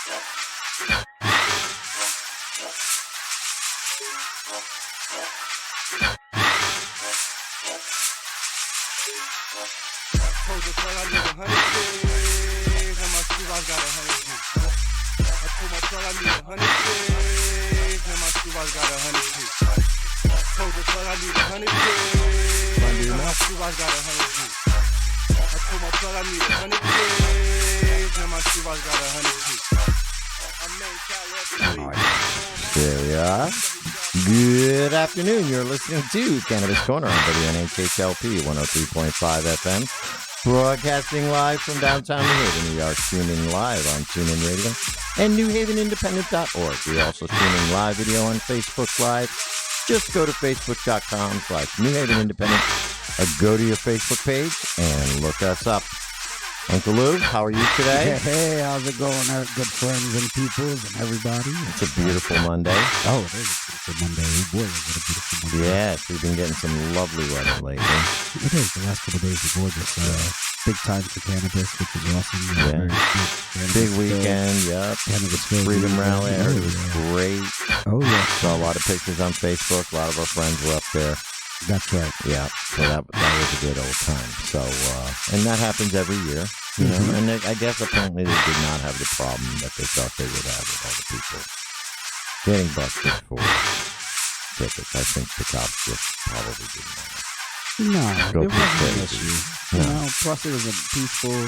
Told the plug I need 100 G's, and my shoebox got 100 G's. I told my plug I need 100 G's, and my shoebox got 100 G's. Told the plug I need 100 G's, and my shoebox got 100 G's. I told my plug I need 100 G's, and my shoebox got 100 G's. I made Cal every week. There we are. Good afternoon. You're listening to Cannabis Corner on WNHHLP 103.5 FM. Broadcasting live from downtown New Haven. We are streaming live on TuneIn Radio and NewHavenIndependent.org. We're also streaming live video on Facebook Live. Just go to Facebook.com/New Haven Independent. Go to your Facebook page and look us up. Uncle Lou, how are you today? Hey, how's it going, our good friends and peoples and everybody? It's a beautiful Monday. Oh, it is a beautiful Monday. Boy, is it a beautiful Monday. Yes, we've been getting some lovely weather lately. It is. The last couple of days are gorgeous. Big time for cannabis, which is awesome. Yeah. Big weekend, yep. Cannabis Freedom Rally, I heard it was great. Oh, yeah. Saw a lot of pictures on Facebook. A lot of our friends were up there. That's right. Yeah, so that was a good old time. So, and that happens every year, you know. And I guess apparently they did not have the problem that they thought they would have with all the people getting busted for tickets. I think the cops just probably didn't want to. No, Go there wasn't an crazy. issue. No. You know, plus it was a peaceful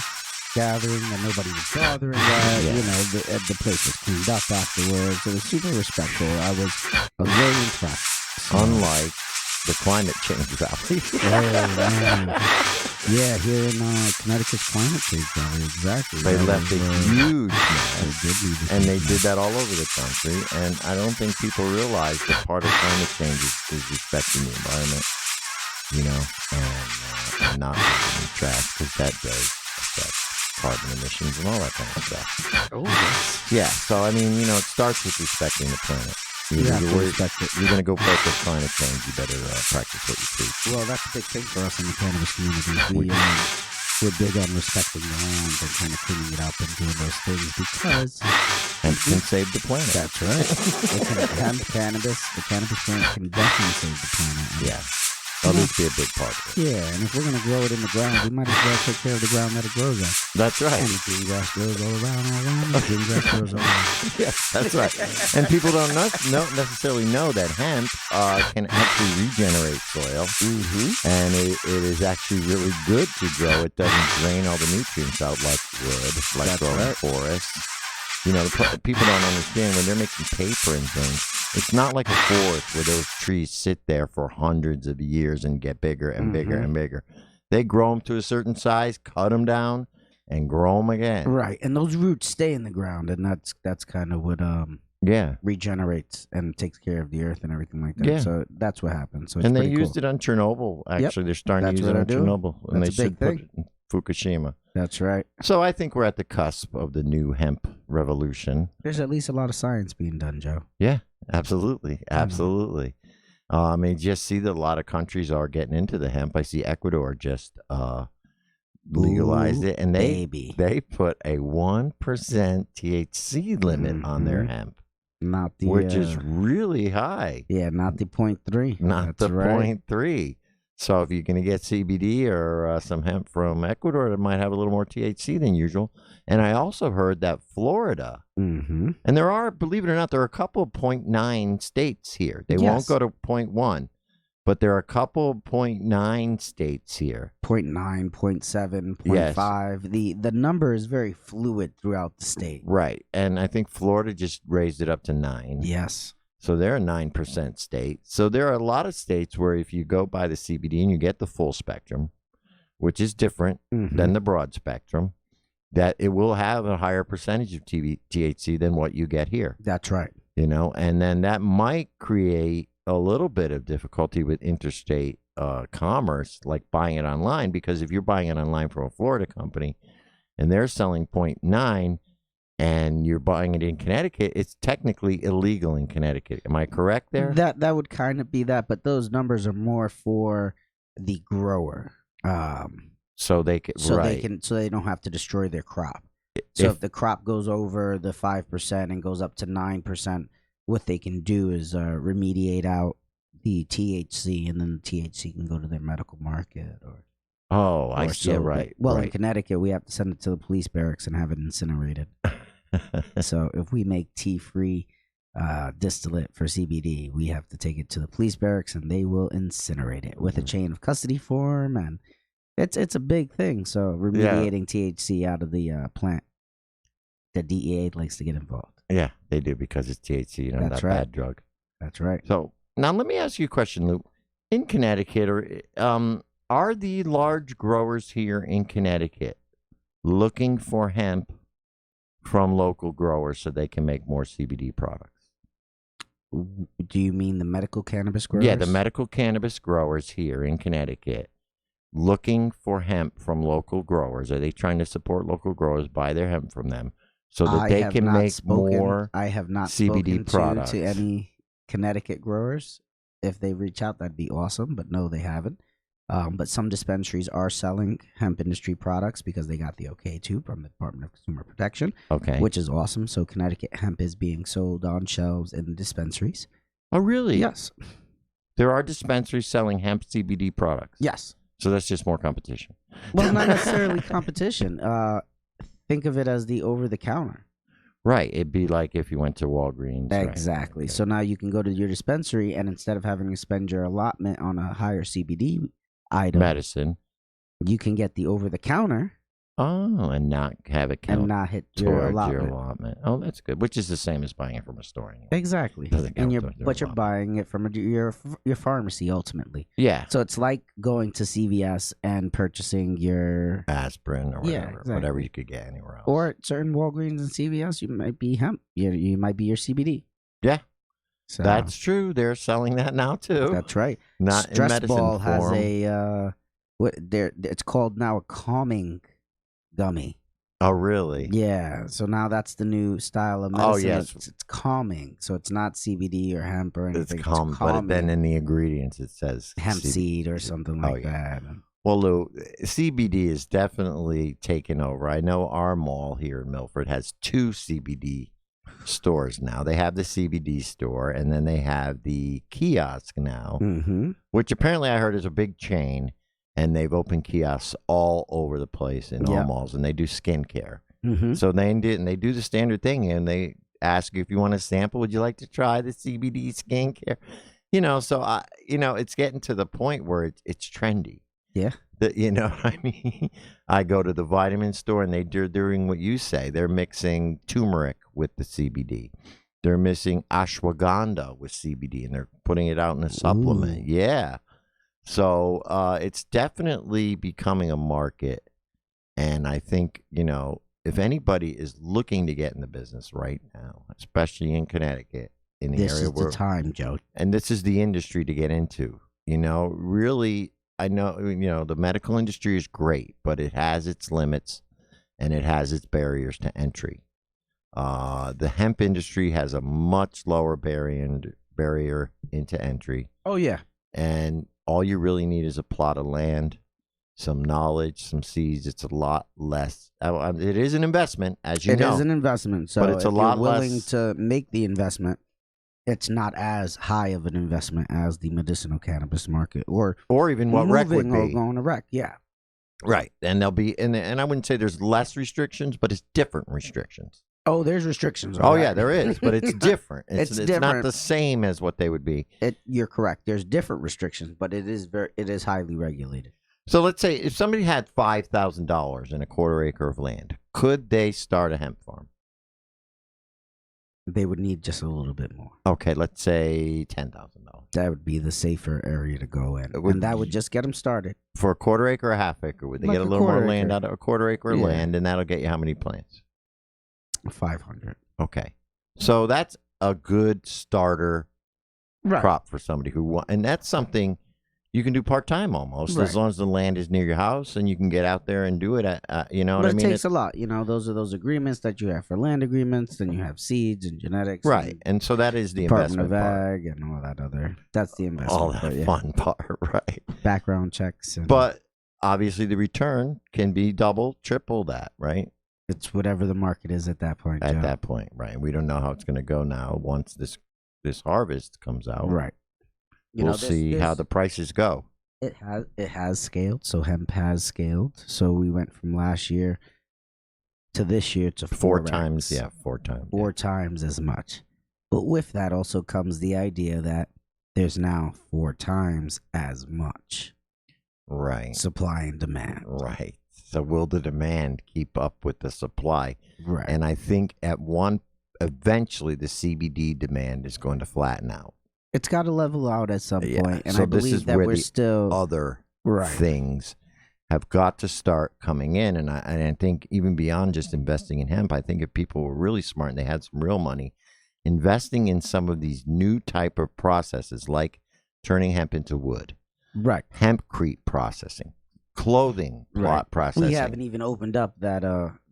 gathering and nobody was bothering that. Yeah. You know, the place was cleaned up afterwards. It was super respectful. I was very impressed. So, Unlike the climate change rally. Yeah, here in Connecticut's climate change rally, exactly. They That left a was, huge they mess, did leave a and huge they did mess. that all over the country. And I don't think people realize that part of climate change is respecting the environment, you know, and not using trash, because that does affect carbon emissions and all that kind of stuff. Oh, yes. Yeah, so I mean, you know, it starts with respecting the planet. You have to respect it. You're going to go fight this climate change, you better practice what you preach. Well, that's a big thing for us in the cannabis community. We're big on respecting the land and kind of cleaning it up and doing those things because And can save the planet. that's right. The cannabis plant can definitely save the planet. And Yeah. At least be a big part of it. yeah, and if we're going to grow it in the ground, we might as well take care of the ground that it grows on. That's right. And the green grass grows all around, the green grass grows all around. Yes, that's right. And people don't necessarily know that hemp can actually regenerate soil. And it is actually really good to grow. It doesn't drain all the nutrients out like wood, like That's growing right. forests. You know, people don't understand when they're making paper and things, it's not like a forest where those trees sit there for hundreds of years and get bigger and bigger and bigger. They grow them to a certain size, cut them down, and grow them again. Right, and those roots stay in the ground, and that's kind of what Yeah. regenerates and takes care of the earth and everything like that. Yeah. So that's what happens. So it's And they pretty used cool. it on Chernobyl, actually. They're starting That's to use it what on they're doing. Chernobyl. And That's they a should big put it in Fukushima. That's right. So I think we're at the cusp of the new hemp revolution. There's at least a lot of science being done, Joe. Yeah, absolutely. Absolutely. I mean, just see that a lot of countries are getting into the hemp. I see Ecuador just legalized it, and they put a 1% THC limit on their hemp, Not the which is really high. yeah, not the 0.3. Not That's the right. 0.3. So if you're going to get CBD or some hemp from Ecuador, it might have a little more THC than usual. And I also heard that Florida, and there are, believe it or not, there are a couple of 0.9 states here. They won't go to 0.1, but there are a couple of 0.9 states here. 0.9, 0.7, Yes. 0.5. The number is very fluid throughout the state. Right. And I think Florida just raised it up to 9. Yes. So they're a 9% state. So there are a lot of states where if you go by the CBD and you get the full spectrum, which is different than the broad spectrum, that it will have a higher percentage of THC than what you get here. That's right. You know, and then that might create a little bit of difficulty with interstate commerce, like buying it online, because if you're buying it online from a Florida company and they're selling 0.9, and you're buying it in Connecticut, it's technically illegal in Connecticut. Am I correct there? That would kind of be that, but those numbers are more for the grower. So they can, so they don't have to destroy their crop. So if the crop goes over the 5% and goes up to 9%, what they can do is remediate out the THC, and then the THC can go to their medical market I see. sold. Right. Well, in right. Connecticut, we have to send it to the police barracks and have it incinerated. So if we make tea-free distillate for CBD, we have to take it to the police barracks, and they will incinerate it with a chain of custody form, and it's a big thing. So remediating THC out of the plant, the DEA likes to get involved. Yeah, they do, because it's THC, That's that right. bad drug. That's right. So now let me ask you a question, Lou. In Connecticut, are the large growers here in Connecticut looking for hemp from local growers so they can make more CBD products? Do you mean the medical cannabis growers? Yeah, the medical cannabis growers here in Connecticut looking for hemp from local growers. Are they trying to support local growers, buy their hemp from them so that they can make more I have not CBD products? to any Connecticut growers. If they reach out, that'd be awesome, but no, they haven't. But some dispensaries are selling hemp industry products because they got the okay too from the Department of Consumer Protection, Okay. which is awesome. So Connecticut hemp is being sold on shelves in the dispensaries. Oh, really? Yes. There are dispensaries selling hemp CBD products. Yes. So that's just more competition. Well, not necessarily competition. Think of it as the over-the-counter. Right. It'd be like if you went to Walgreens. right. Exactly. Okay. So now you can go to your dispensary, and instead of having to spend your allotment on a higher CBD item, Medicine. you can get the over-the-counter Oh, and not have it count and not hit your towards allotment. your allotment. Oh, that's good. Which is the same as buying it from a store anyway. Exactly. Doesn't count And you're towards your but you're allotment. buying it from your pharmacy ultimately. Yeah. So it's like going to CVS and purchasing your Aspirin or Yeah, whatever. exactly. Whatever you could get anywhere else. or at certain Walgreens and CVS, you might be hemp. You might be your CBD. Yeah. So That's true. They're selling that now too. that's right. Not in Stress medicine Ball has form. a it's called now a calming gummy. Oh, really? Yeah, so now that's the new style of medicine. Oh, yes. It's calming, so it's not CBD or hemp or It's anything. calm, but then in the ingredients it says hemp CBD. seed or something like that. Well, Lou, CBD is definitely taken over. I know our mall here in Milford has 2 CBD stores now. They have the CBD store, and then they have the kiosk now, Mm-hmm. which apparently I heard is a big chain, and they've opened kiosks all over the place in all Yeah. malls, and they do skincare. Mm-hmm. So they do the standard thing, and they ask you if you want a sample. Would you like to try the CBD skincare? So it's getting to the point where it's trendy. Yeah. You know what I mean? I go to the vitamin store, and they're doing what you say. They're mixing turmeric with the CBD. They're mixing ashwagandha with CBD, and they're putting it out in a supplement. Ooh. Yeah. So it's definitely becoming a market. And I think, if anybody is looking to get in the business right now, especially in Connecticut, in the This area is where, the time, Joe. and this is the industry to get into, really, I know, the medical industry is great, but it has its limits and it has its barriers to entry. The hemp industry has a much lower barrier into entry. Oh yeah. And all you really need is a plot of land, some knowledge, some seeds. It's a lot less. It is an investment, as you know. It is an investment. So But it's a if lot you're willing less- to make the investment, it's not as high of an investment as the medicinal cannabis market or Or even what rec would moving or be. going to rec. Yeah. Right. And there'll be, and I wouldn't say there's less restrictions, but it's different restrictions. Oh, there's restrictions. Oh, all yeah, right. there is, but it's different. It's not different. the same as what they would be. You're correct. There's different restrictions, but it is highly regulated. So let's say if somebody had $5,000 in a quarter acre of land, could they start a hemp farm? They would need just a little bit more. Okay, let's say $10,000. That would be the safer area to go in, Would and that would just get them started. For a quarter acre or a half acre, would they Like get a a little more quarter land acre. out of a quarter acre of Yeah. land, and that'll get you how many plants? 500. Okay. So that's a good starter Right. crop for somebody who wants, and that's something you can do part-time almost, Right. as long as the land is near your house and you can get out there and do it you know But what I it mean? takes a lot. Those are those agreements that you have for land agreements. Then you have seeds and genetics. Right. And And so that is the Department investment of part. Ag and all that other. That's the investment. All that but yeah, fun part, right? background checks. And, But obviously the return can be double, triple that, right? It's whatever the market is at that point. At Joe. that point, right? We don't know how it's going to go now. Once this harvest comes out, Right. We'll see how the prices go. It has scaled. So hemp has scaled. So we went from last year to this year to 4 times. Yeah, 4 times. 4 times as much. But with that also comes the idea that there's now 4 times as much. Right. Supply and demand. Right. So will the demand keep up with the supply? Right. And I think eventually the CBD demand is going to flatten out. It's got to level out at some point. And so I believe that we're still other things have got to start coming in. And I think even beyond just investing in hemp, I think if people were really smart and they had some real money, investing in some of these new type of processes like turning hemp into wood, right, hempcrete processing, clothing plot processing. We haven't even opened up that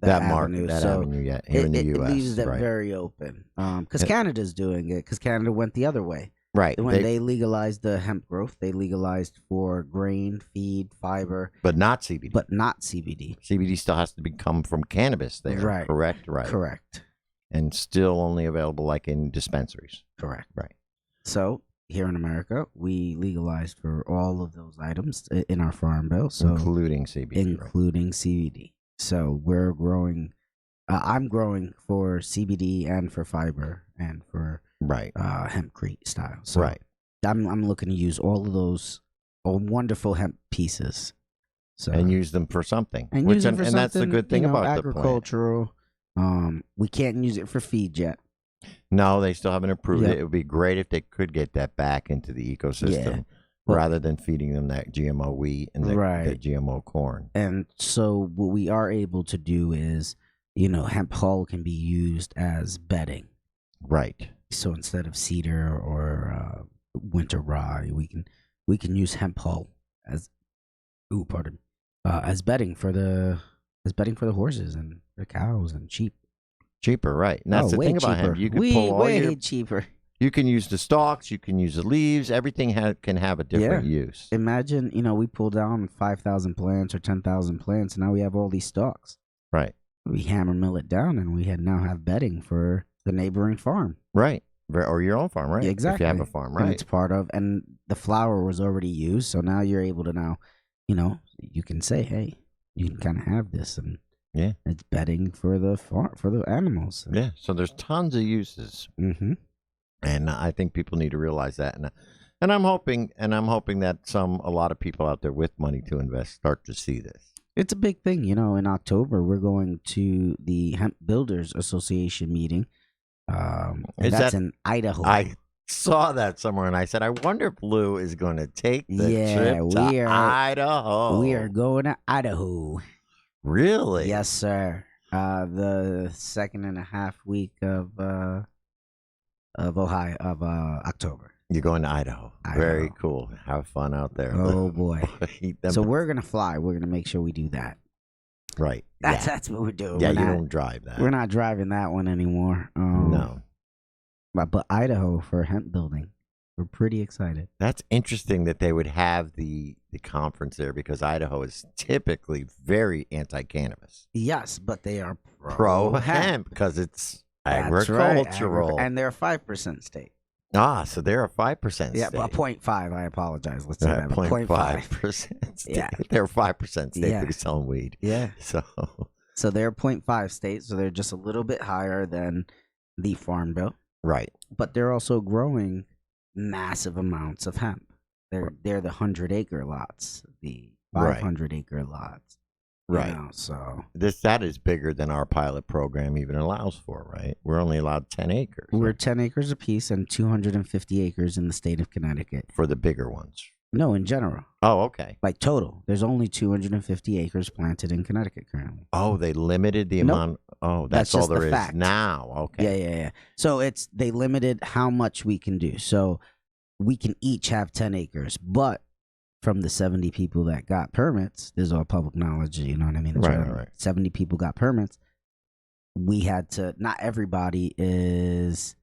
avenue yet here in the U.S. It leaves that very open because Canada's doing it because Canada went the other way. Right. When they legalized the hemp growth, they legalized for grain, feed, fiber. But not CBD. But not CBD. CBD still has to come from cannabis there. Right. Correct? Right. Correct. And still only available like in dispensaries. Correct. Right. So here in America, we legalized for all of those items in our farm bill. So including CBD. Including CBD. So we're growing. I'm growing for CBD and for fiber and for hempcrete style. So I'm looking to use all of those wonderful hemp pieces. So and use them for something. And that's the good thing about agricultural. The plant. We can't use it for feed yet. No, they still haven't approved it. It would be great if they could get that back into the ecosystem rather than feeding them that GMO wheat and the GMO corn. And so what we are able to do is, hemp hull can be used as bedding. Right. So instead of cedar or winter rye, we can use hemp hull as bedding for the horses and the cows and sheep. Cheaper, right? And that's the thing about hemp. You can pull all way cheaper. You can use the stalks. You can use the leaves. Everything can have a different use. Imagine, we pull down 5,000 plants or 10,000 plants, and now we have all these stalks. Right. We hammer mill it down, and we now have bedding for the neighboring farm. Right. Or your own farm, right? Yeah, exactly. If you have a farm, right? And it's part of, and the flour was already used, so now you're able to you can say, hey, you can kind of have this, and it's bedding for the for the animals. Yeah, so there's tons of uses, and I think people need to realize that, and I'm hoping that a lot of people out there with money to invest start to see this. It's a big thing, In October, we're going to the Hemp Builders Association meeting. That's in Idaho. I saw that somewhere, and I said, I wonder if Lou is going to take the trip to Idaho. We are going to Idaho. Really? Yes, sir. The 2.5 week of October. You're going to Idaho. Very cool. Have fun out there. Oh boy. So we're gonna fly. We're gonna make sure we do that. Right. That's what we're doing. Yeah, you don't drive that. We're not driving that one anymore. No. But Idaho for hemp building. We're pretty excited. That's interesting that they would have the conference there because Idaho is typically very anti-cannabis. Yes, but they are pro-hemp because it's agricultural. And they're a 5% state. So they're a 5% state. Yeah, 0.5. I apologize. Let's say that. 0.5% state. Yeah. They're a 5% state because they're selling weed. Yeah. So they're 0.5 state, so they're just a little bit higher than the Farm Bill. Right. But they're also growing massive amounts of hemp. They're the 100-acre lots, the 500-acre lots. Right. So that is bigger than our pilot program even allows for, right? We're only allowed 10 acres. We're 10 acres apiece and 250 acres in the state of Connecticut. For the bigger ones. No, in general. Oh, okay. Like total. There's only 250 acres planted in Connecticut currently. Oh, they limited the amount. Oh, that's all there is now. Okay. Yeah. So they limited how much we can do. So we can each have 10 acres, but from the 70 people that got permits, there's all public knowledge, you know what I mean? Right. 70 people got permits. We had to, not everybody is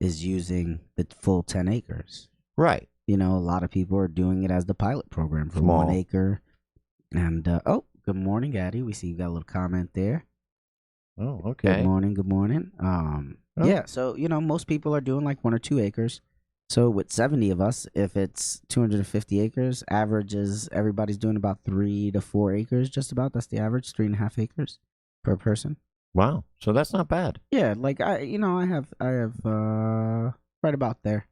using the full 10 acres. Right. A lot of people are doing it as the pilot program for 1 acre. And, good morning, Addie. We see you got a little comment there. Oh, Good okay. morning. Good morning. Oh. Yeah. So most people are doing like 1 or 2 acres. So with 70 of us, if it's 250 acres, average is everybody's doing about 3 to 4 acres. Just about that's the average, 3.5 acres per person. Wow. So that's not bad. Yeah, like I have right about there.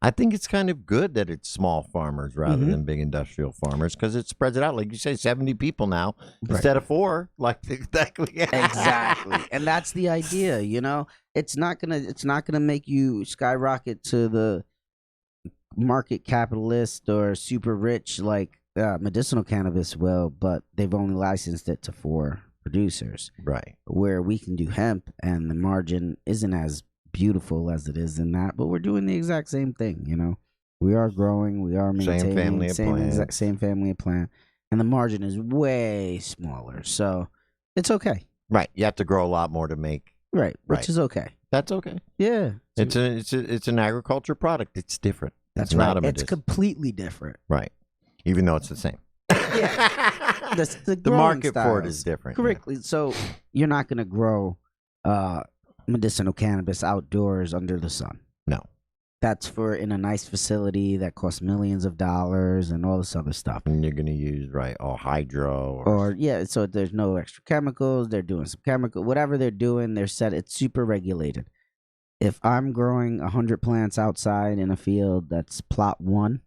I think it's kind of good that it's small farmers rather Mhm. than big industrial farmers because it spreads it out. Like you say, 70 people now Right. instead of 4. Like exactly. Exactly. And that's the idea, It's not gonna make you skyrocket to the market capitalist or super rich like medicinal cannabis will, but they've only licensed it to 4 producers. Right. Where we can do hemp and the margin isn't as beautiful as it is in that, but we're doing the exact same thing. We are growing, we are maintaining family of plants. same family of plant, and the margin is way smaller, so it's okay. Right. You have to grow a lot more to make. Right, which Right. is okay. That's okay. Yeah, It's an agriculture product. It's different. that's It's right. not a It's medicinal. completely different. Right. Even though it's the same. Yeah. The The growing market for it styles. is different. yeah. Correctly. So you're not going to grow medicinal cannabis outdoors under the sun. No. That's for in a nice facility that costs millions of dollars and all this other stuff. And you're going to use, right, hydro. Or yeah, so there's no extra chemicals. They're doing some chemical, whatever they're doing. They're set. It's super regulated. If I'm growing 100 plants outside in a field that's plot 1,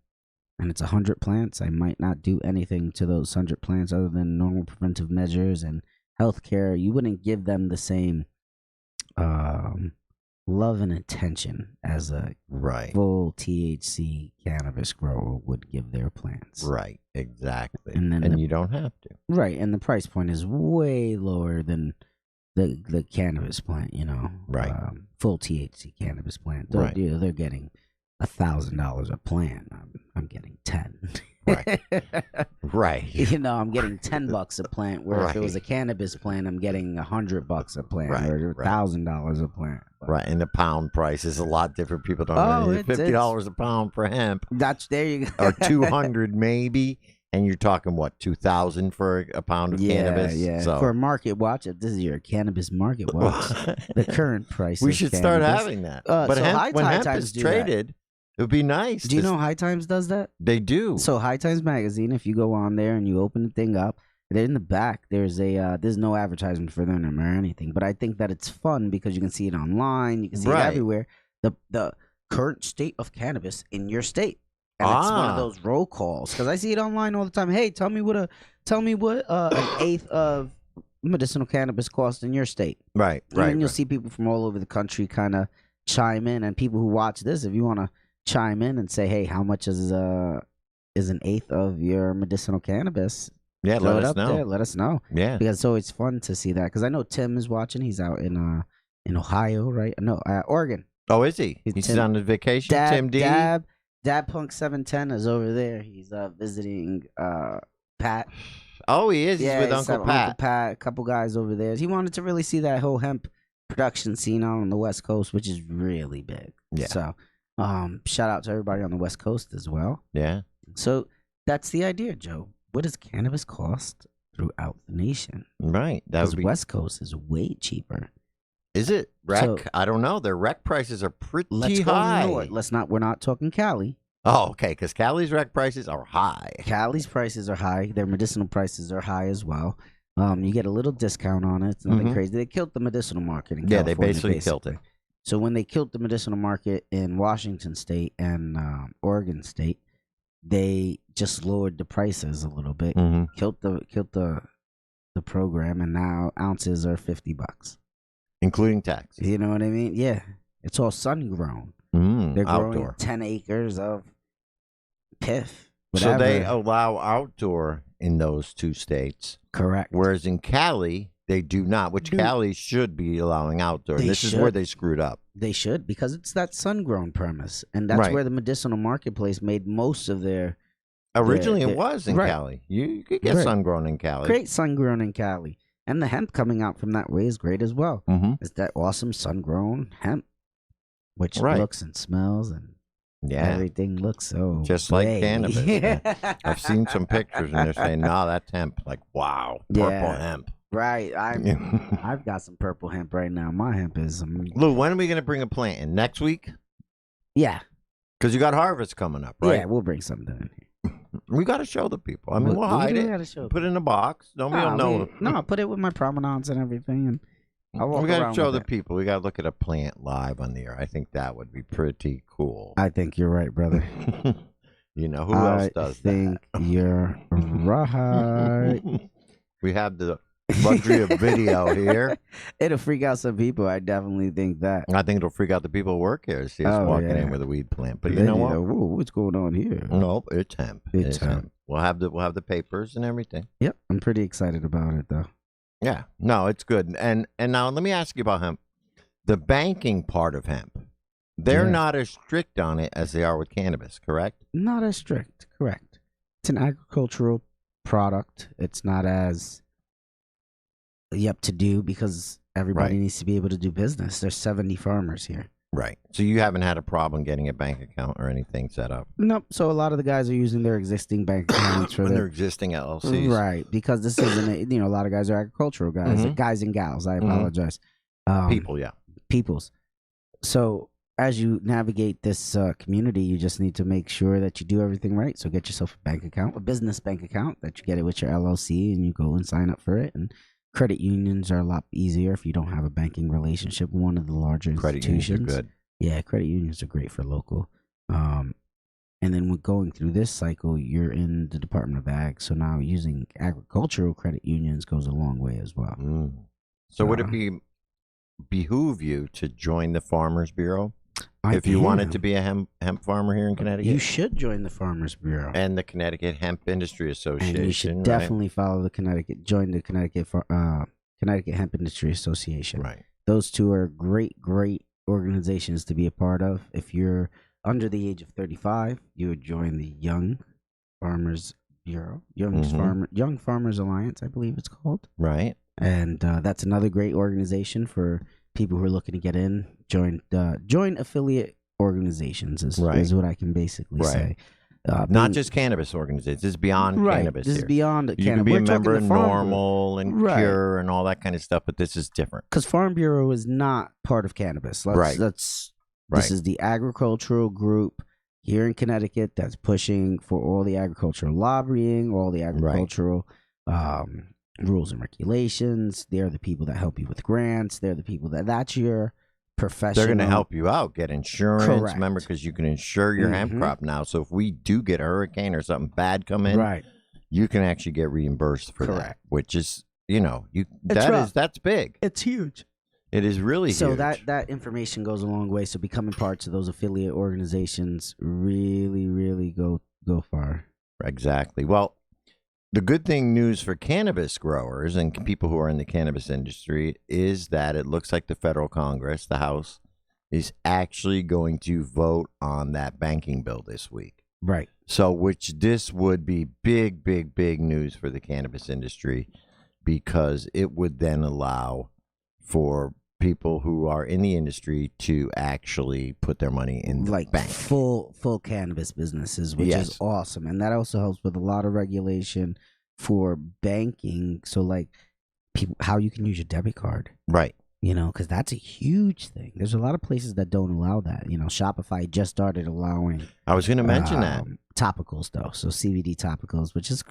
and it's 100 plants, I might not do anything to those 100 plants other than normal preventive measures and healthcare. You wouldn't give them the same love and attention as a Right. full THC cannabis grower would give their plants. Right. Exactly. And then And you don't have to. Right, and the price point is way lower than the cannabis plant. Right. Full THC cannabis plant. Right. They're getting $1,000 a plant. I'm getting 10. Right. Right. I'm getting $10 a plant. Where if it was a Right. cannabis plant, I'm getting $100 a plant, Right, or right. $1,000 a plant. Right. And the pound price is a lot different. People don't Oh, know. it's- $50 a pound for hemp That's there you go. or 200 maybe. And you're talking, what, 2,000 for a pound of cannabis? Yeah. So. For a market watch, if this is your cannabis market watch, the current price. We of should start cannabis- having that. So But High when hemp Times is do that. traded, it would be nice. Do you know High Times does that? They do. So High Times magazine, if you go on there and you open the thing up, then in the back there's there's no advertisement for them or anything. But I think that it's fun because you can see it online, you can see it Right. everywhere. The current state of cannabis in your state, and it's one of those roll calls because I see it online all the time. Hey, tell me what an eighth of medicinal cannabis costs in your state. Right. And Right. then you'll right. see people from all over the country kind of chime in, and people who watch this, if you want to chime in and say, hey, how much is an eighth of your medicinal cannabis? Yeah, Throw let it us up know. there. Let us know, Yeah. because it's always fun to see that. Because I know Tim is watching. He's out in Ohio, right? No, Oregon. Oh, is he? It's He's Tim- on his vacation. Dab, Tim D. Dab Punk 710 is over there. He's visiting Pat. Oh, he is. He's with he's Uncle at Pat. Uncle Pat, a couple guys over there. He wanted to really see that whole hemp production scene out on the West Coast, which is really big. Yeah. So, shout out to everybody on the West Coast as well. Yeah. So that's the idea, Joe. What does cannabis cost throughout the nation? Right. That Because would be. West Coast is way cheaper. Is it rec? So- I don't know. Their rec prices are pretty Let's go high. north. We're not talking Cali. Oh, okay. Because Cali's rec prices are high. Cali's prices are high. Their medicinal prices are high as well. You get a little discount on it. It's nothing Mhm. crazy. They killed the medicinal market in Yeah, they California. basically killed it. So when they killed the medicinal market in Washington State and Oregon State, they just lowered the prices a little bit, Mm-hmm. killed the program, and now ounces are $50. Including taxes. You know what I mean? Yeah, it's all sun grown. They're growing Outdoor. 10 acres of piff. So they whatever. allow outdoor in those 2 states, Correct. whereas in Cali they do not. Which Dude. Cali should be allowing outdoor. They This is where should. they screwed up. They should, because it's that sun grown premise, and that's Right. where the medicinal marketplace made most of their Originally, Yeah, it was in right. Cali. You could get Right. sun grown in Cali. great sun grown in Cali, and the hemp coming out from that way is great as well. Mm-hmm. It's that awesome sun grown hemp, which Right. looks and smells and Yeah. everything looks so Just like great. cannabis, I've seen some pictures and they're saying, "No, that's hemp." Like, wow, purple Yeah. hemp. Right. I've got some purple hemp right now. My hemp is Lou, when are we going to bring a plant in? Next week? yeah. Because you got harvest coming up, right? Yeah, we'll bring something in here. We got to show the people. I mean, we'll hide it. Gotta show Put it in a box. Nobody will know. No, put it with my promenades and everything, and I'll walk We got around to show with the it. people. We got to look at a plant live on the air. I think that would be pretty cool. I think you're right, brother. You know, who else does I think you're right. We have the luxury of video here. It'll freak out some people. I definitely think that. I think it'll freak out the people who work here to see us walking in with a weed plant. But you Then know what? Whoa, what's going on here? Nope, it's hemp. It's hemp. We'll have the papers and everything. Yep, I'm pretty excited about it though. Yeah, no, it's good. And now let me ask you about hemp. The banking part of hemp, they're Yeah. not as strict on it as they are with cannabis, correct? Not as strict, correct. It's an agricultural product. It's not as to do because everybody Right. needs to be able to do business. There's 70 farmers here. Right. So you haven't had a problem getting a bank account or anything set up Nope. So a lot of the guys are using their existing bank accounts for when they're their existing LLCs. right, because this isn't a lot of guys are agricultural guys, Mhm. guys and gals. I Mhm. apologize. People, yeah. Peoples. So as you navigate this community, you just need to make sure that you do everything right. So get yourself a bank account, a business bank account, that you get it with your LLC, and you go and sign up for it. And credit unions are a lot easier if you don't have a banking relationship with one of the larger Credit institutions. unions are good. Yeah, credit unions are great for local. And then with going through this cycle, you're in the Department of Ag. So now using agricultural credit unions goes a long way as well. So would it behoove you to join the Farmers Bureau I if you wanted am. to be a hemp farmer here in Connecticut? You should join the Farmers Bureau. And the Connecticut Hemp Industry Association. And you should right? definitely join the Connecticut Hemp Industry Association. Right. Those two are great organizations to be a part of. If you're under the age of 35, you would join the Young Farmers Bureau, Young Farmers Alliance, I believe it's called. Right. And that's another great organization for people who are looking to get in. Join affiliate organizations is what I can basically say. Not just cannabis organizations. This is beyond cannabis. This is here. beyond You cannabis. can be We're a talking member the of Farm Normal and Right. Cure and all that kind of stuff, but this is different. Because Farm Bureau is not part of cannabis. Right. This is the agricultural group here in Connecticut that's pushing for all the agricultural lobbying, all the agricultural rules and regulations. They're the people that help you with grants. They're the people that's your professional. They're going to help you out, get insurance. Correct. Remember, because you can insure your hemp crop now. So if we do get a hurricane or something bad come in, you can actually get reimbursed for that, which is, that's big. It's huge. It is really so huge. that information goes a long way. So becoming parts of those affiliate organizations really, really go far. Exactly. Well, the good thing news for cannabis growers and people who are in the cannabis industry is that it looks like the federal Congress, the House, is actually going to vote on that banking bill this week. Right. So, which this would be big, big, big news for the cannabis industry because it would then allow for people who are in the industry to actually put their money in the bank. Full cannabis businesses, which is awesome. And that also helps with a lot of regulation for banking. So like people, how you can use your debit card. Right. Because that's a huge thing. There's a lot of places that don't allow that. Shopify just started allowing. I was going to mention that. Topicals, though. So CBD topicals, which is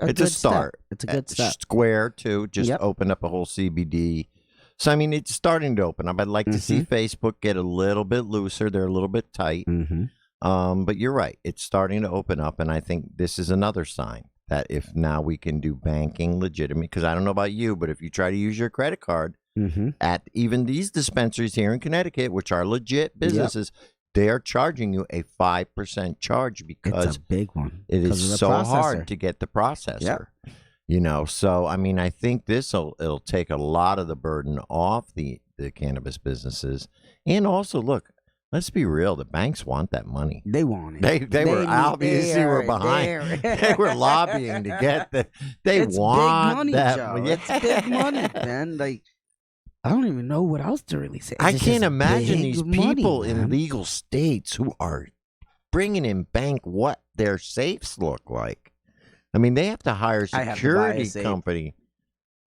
It's a start. Step. It's a good step. Square, too, just opened up a whole CBD. So, I mean, it's starting to open up. I'd like to see Facebook get a little bit looser. They're a little bit tight. But you're right. It's starting to open up. And I think this is another sign that if now we can do banking legitimate, because I don't know about you, but if you try to use your credit card at even these dispensaries here in Connecticut, which are legit businesses, they are charging you a 5% charge because it's a big one. It is so hard to get the processor. So I mean, I think it'll take a lot of the burden off the cannabis businesses, and also look, let's be real, the banks want that money. They want it. They were obviously were behind. They were lobbying to get They want big money, that. Joe. It's big money, man. Like I don't even know what else to really say. I It's can't just imagine big these money, people man. in legal states who are bringing in bank what their safes look like. I mean, they have to hire a I have to buy a security safe. company.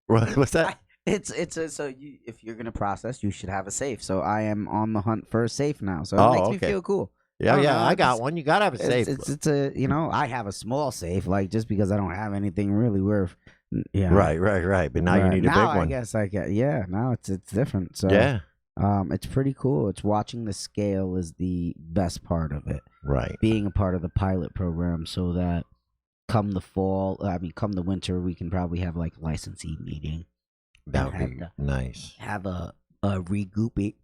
What's that? If you're gonna process, you should have a safe. So I am on the hunt for a safe now. So it Oh, makes me okay. feel cool. Yeah, don't yeah, know, I got it's- one. You gotta have a safe. It's a I have a small safe, like just because I don't have anything really worth. Yeah. Right. But now you Right. need a now big one. I guess I get. Yeah. Now it's different. So Yeah. it's pretty cool. It's watching the scale is the best part of it. Right. Being a part of the pilot program, so that come the fall, come the winter, we can probably have like licensee meeting. That would have be the- nice. Have a regoopy.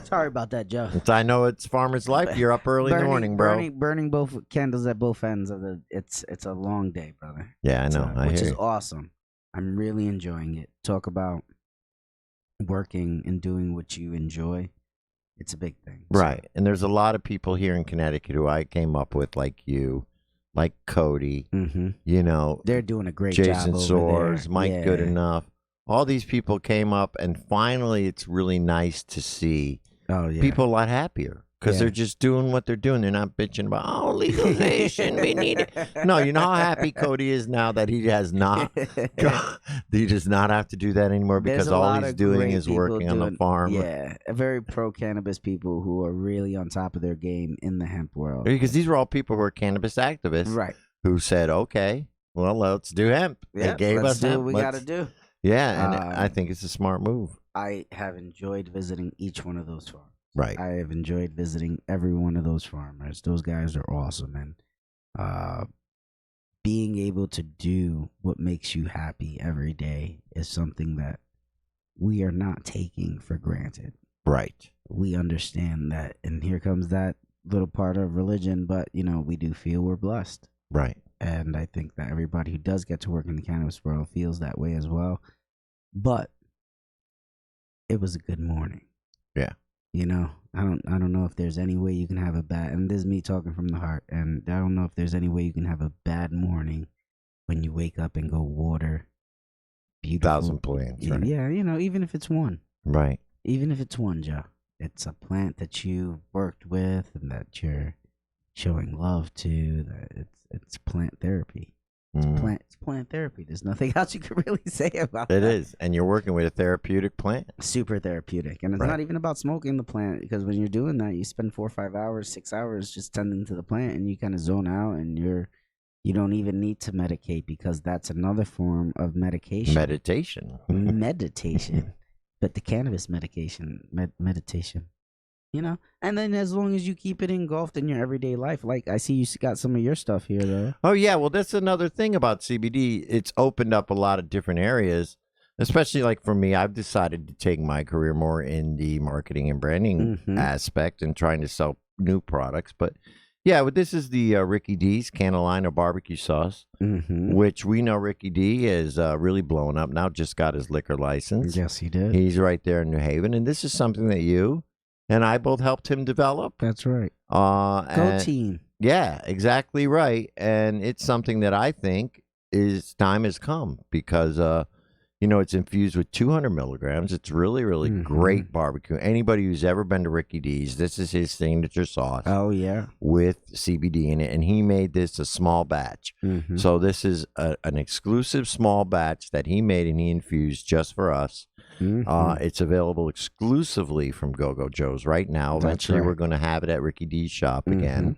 Sorry about that, Joe. I know it's farmer's life. You're up early in the morning, bro. Burning both candles at both ends of the. It's a long day, brother. Yeah, I know. Which hear is you. awesome. I'm really enjoying it. Talk about working and doing what you enjoy. It's a big thing. So- Right. And there's a lot of people here in Connecticut who I came up with, like you, like Cody, you know, They're doing a great job. Jason over Soares, there. Mike Yeah. Goodenough. All these people came up, and finally it's really nice to see Oh yeah. people a lot happier because Yeah. they're just doing what they're doing. They're not bitching about, oh, legalization, we need it. No, you know how happy Cody is now that he has not, he does not have to do that anymore There's because a all lot he's of doing great is people working on the doing- farm. Yeah, very pro cannabis people who are really on top of their game in the hemp world. Because these were all people who are cannabis activists Right. who said, okay, well, let's do hemp. Yeah. They gave let's us do hemp. what we Let's- got to do. Yeah, and I think it's a smart move. I have enjoyed visiting each one of those farms. Right. I have enjoyed visiting every one of those farmers. Those guys are awesome, and being able to do what makes you happy every day is something that we are not taking for granted. Right. We understand that, and here comes that little part of religion, but we do feel we're blessed. Right. And I think that everybody who does get to work in the cannabis world feels that way as well. But it was a good morning. Yeah. I don't know if there's any way you can have a bad, and this is me talking from the heart, and I don't know if there's any way you can have a bad morning when you wake up and go water beautiful 1,000 plants. Right. Yeah, even if it's one. Right. Even if it's one, Joe. It's a plant that you worked with and that you're showing love to. That it's plant therapy. It's plant therapy. There's nothing else you can really say about It that. is. And you're working with a therapeutic plant. Super therapeutic. And it's Right. not even about smoking the plant, because when you're doing that, you spend 4 or 5 hours, 6 hours just tending to the plant, and you kind of zone out, and you don't even need to medicate, because that's another form of medication. Meditation. Meditation. But the cannabis medication, meditation. And then as long as you keep it engulfed in your everyday life, like I see you got some of your stuff here, though. Oh, yeah. Well, that's another thing about CBD. It's opened up a lot of different areas, especially like for me. I've decided to take my career more in the marketing and branding aspect and trying to sell new products. But yeah, this is the Ricky D's Carolina barbecue sauce, which we know Ricky D is really blowing up now, just got his liquor license. Yes, he did. He's right there in New Haven. And this is something that you and I both helped him develop. That's right. Go team. Yeah, exactly right. And it's something that I think time has come because, it's infused with 200 milligrams. It's really, really great barbecue. Anybody who's ever been to Ricky D's, this is his signature sauce. Oh, yeah. With CBD in it. And he made this a small batch. So this is an exclusive small batch that he made and he infused just for us. It's available exclusively from Go-Go Joe's right now. Eventually, we're going to have it at Ricky D's shop again.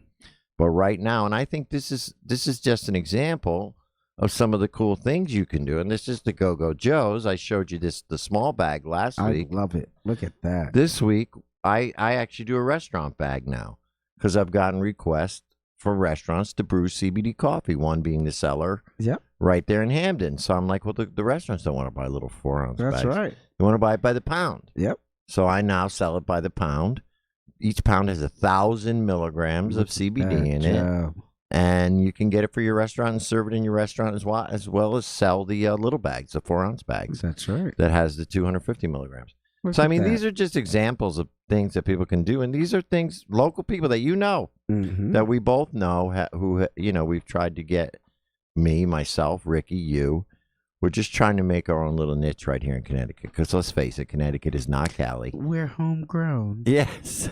But right now, and I think this is just an example of some of the cool things you can do. And this is the Go-Go Joe's. I showed you the small bag last week. I love it. Look at that. This week, I actually do a restaurant bag now because I've gotten requests for restaurants to brew CBD coffee, one being the Cellar right there in Hamden. So I'm like, well, the restaurants don't want to buy little 4-ounce bags. That's right. They want to buy it by the pound. Yep. So I now sell it by the pound. Each pound has 1,000 milligrams of CBD in it. And you can get it for your restaurant and serve it in your restaurant as well as sell the little bags, the 4-ounce bags. That's right. That has the 250 milligrams. Look So, I at mean, that. these are just examples of things that people can do. And these are things, local people that you know, that we both know who, we've tried to get me, myself, Ricky, you. We're just trying to make our own little niche right here in Connecticut. Because let's face it, Connecticut is not Cali. We're homegrown. Yes.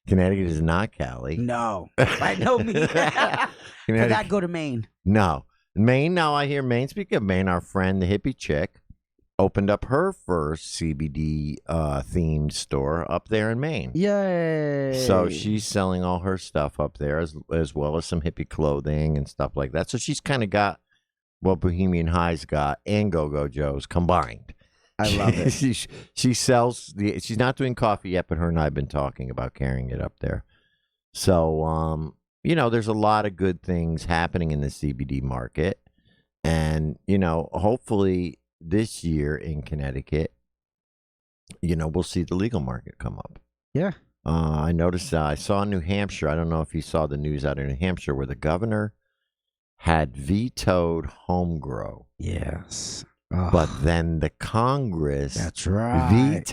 Connecticut is not Cali. No. By no means. For that, go to Maine. No. Maine, now I hear Maine. Speaking of Maine, our friend, the hippie chick, opened up her first CBD themed store up there in Maine. Yay! So she's selling all her stuff up there as well as some hippie clothing and stuff like that. So she's kind of got what Bohemian High's got and Go-Go Joe's combined. I love it. She sells she's not doing coffee yet, but her and I have been talking about carrying it up there. So, there's a lot of good things happening in the CBD market. And, hopefully this year in Connecticut, we'll see the legal market come up. Yeah. I noticed I saw New Hampshire. I don't know if you saw the news out of New Hampshire where the governor had vetoed home grow. Yes. But then the Congress That's right.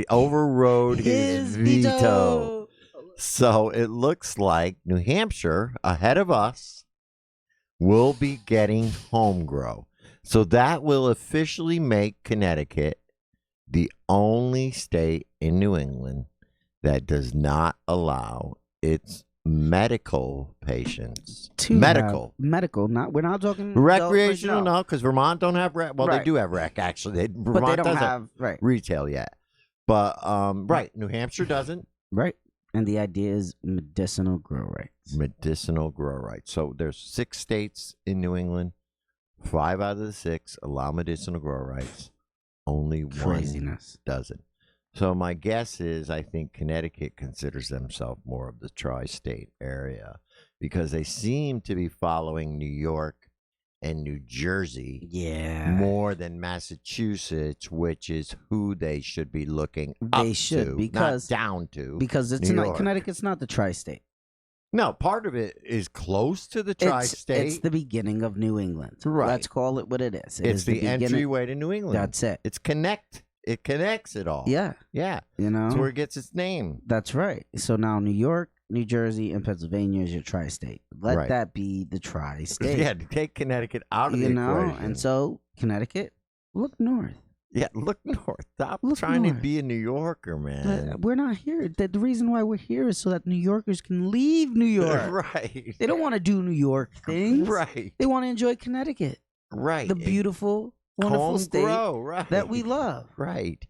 overrode his veto. So it looks like New Hampshire, ahead of us, will be getting home grow. So that will officially make Connecticut the only state in New England that does not allow its medical patients medical, not we're not talking recreational, no, because Vermont don't have rec. Well, right. They do have rec actually. But they don't have retail yet. But right, New Hampshire doesn't. Right, and the idea is medicinal grow rights. Medicinal grow rights. So there's 6 states in New England. 5 out of the 6 allow medicinal grow rights. Only Craziness. 1 doesn't. So my guess is I think Connecticut considers themselves more of the tri-state area because they seem to be following New York and New Jersey more than Massachusetts, which is who they should be looking up to, because, not down to. Because it's not Connecticut's not the tri-state. No, part of it is close to the tri-state. It's the beginning of New England. Right. Let's call it what it is. It's the entryway to New England. That's it. It connects it all. Yeah. Yeah. That's where it gets its name. That's right. So now New York, New Jersey, and Pennsylvania is your tri-state. Let that be the tri-state. Yeah, take Connecticut out of the equation. And so Connecticut, look north. Yeah, look north. Stop trying to be a New Yorker, man. We're not here. The reason why we're here is so that New Yorkers can leave New York. Right. They don't want to do New York things. Right. They want to enjoy Connecticut. Right. The beautiful, wonderful state that we love. Right.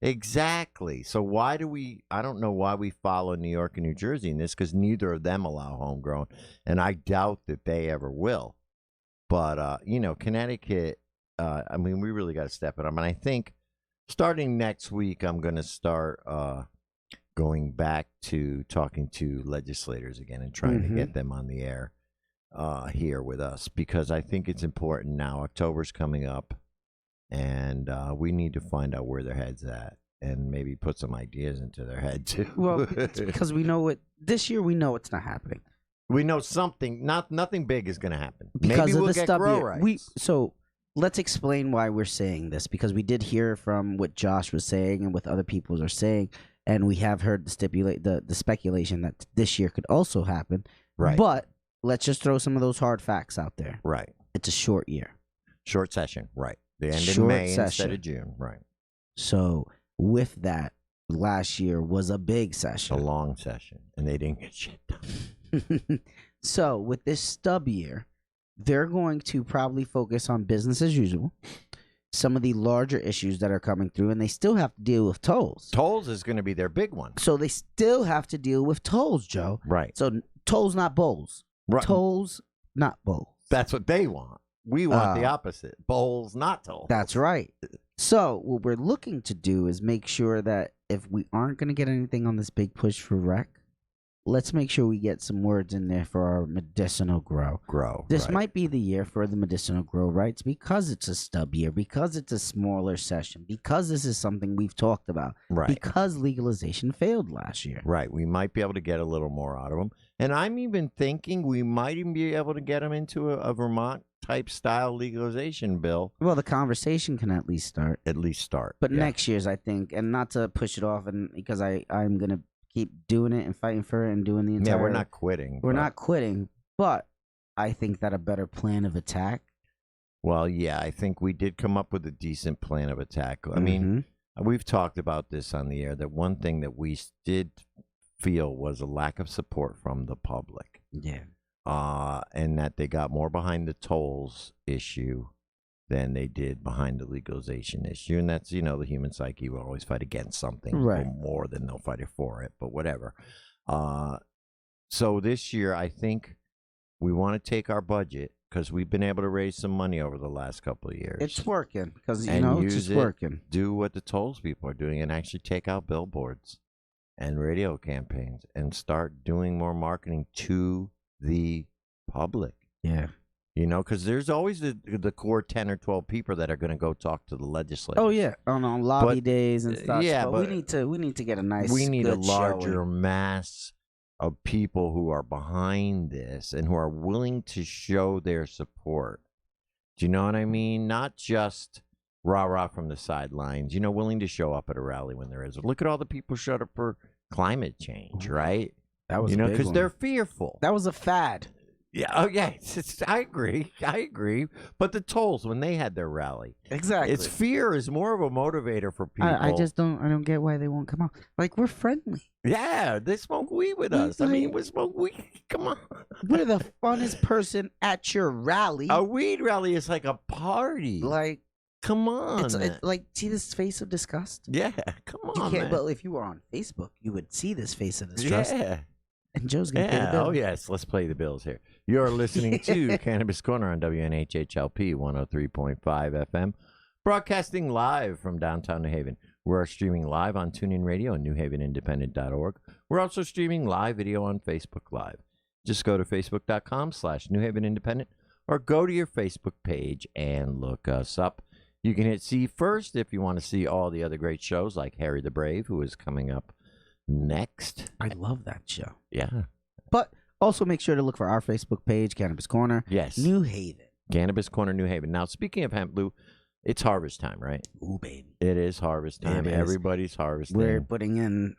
Exactly. So why do I don't know why we follow New York and New Jersey in this, because neither of them allow homegrown, and I doubt that they ever will. But, Connecticut, we really got to step it up. And I think starting next week, I'm going to start going back to talking to legislators again and trying to get them on the air here with us, because I think it's important now. October's coming up, and we need to find out where their head's at and maybe put some ideas into their head, too. Well, because we know this year we know it's not happening. We know nothing big is going to happen. Because maybe of we'll the get stub grow year. rights. So let's explain why we're saying this, because we did hear from what Josh was saying and what other people are saying, and we have heard the speculation that this year could also happen. Right. But let's just throw some of those hard facts out there. Right. It's a short year. Short session. Right. They end in May instead of June. Right. So with that, last year was a big session. A long session. And they didn't get shit done. So with this stub year, they're going to probably focus on business as usual, some of the larger issues that are coming through, and they still have to deal with tolls. Tolls is going to be their big one. So they still have to deal with tolls, Joe. Right. So tolls, not bowls. Right. Tolls, not bowls. That's what they want. We want the opposite. Bowls, not tolls. That's right. So what we're looking to do is make sure that if we aren't going to get anything on this big push for rec, let's make sure we get some words in there for our medicinal grow. This might be the year for the medicinal grow rights, because it's a stub year, because it's a smaller session, because this is something we've talked about, because legalization failed last year. Right. We might be able to get a little more out of them. And I'm even thinking we might even be able to get them into a Vermont type style legalization bill. Well, the conversation can at least start. But next year's, I think, and not to push it off, and because I'm going to keep doing it and fighting for it and doing the entire... Yeah, we're not quitting. We're not quitting, but I think that a better plan of attack... Well, yeah, I think we did come up with a decent plan of attack. I mean, we've talked about this on the air, that one thing that we did feel was a lack of support from the public. Yeah. and that they got more behind the tolls issue than they did behind the legalization issue. And that's, the human psyche will always fight against something more than they'll fight for it, but whatever. So this year, I think we want to take our budget, because we've been able to raise some money over the last couple of years. It's working, because, it's just working. Do what the tolls people are doing and actually take out billboards and radio campaigns and start doing more marketing to the public. Yeah. Because there's always the core 10 or 12 people that are going to go talk to the legislators. Oh yeah, on lobby days and stuff. Yeah, but we need to get a nice. We need a larger showing. mass of people who are behind this and who are willing to show their support. Do you know what I mean? Not just rah-rah from the sidelines, willing to show up at a rally when there is. Look at all the people who showed up for climate change, right? That was because they're fearful. That was a fad. Yeah. Oh, yeah. I agree. But the tolls, when they had their rally, exactly, it's fear is more of a motivator for people. I don't get why they won't come out. Like, we're friendly. Yeah, they smoke weed with us. Like, we smoke weed. Come on. We're the funnest person at your rally. A weed rally is like a party. Like, come on. It's like, see this face of disgust? Yeah, come on. You can't. Man. Well, if you were on Facebook, you would see this face of distrust. Yeah. And Joe's gonna pay the bill. Oh yes, let's play the bills here. You're listening to Cannabis Corner on WNHHLP 103.5 FM, broadcasting live from downtown New Haven. We're streaming live on TuneIn Radio and NewHavenIndependent.org. We're also streaming live video on Facebook Live. Just go to facebook.com/New Haven Independent or go to your Facebook page and look us up. You can hit see first if you want to see all the other great shows like Harry the Brave, who is coming up next. I love that show. Yeah. But also make sure to look for our Facebook page, Cannabis Corner. Yes. New Haven. Cannabis Corner, New Haven. Now, speaking of hemp, Lou, it's harvest time, right? Ooh, baby. It is harvest time. Everybody's harvesting. We're putting in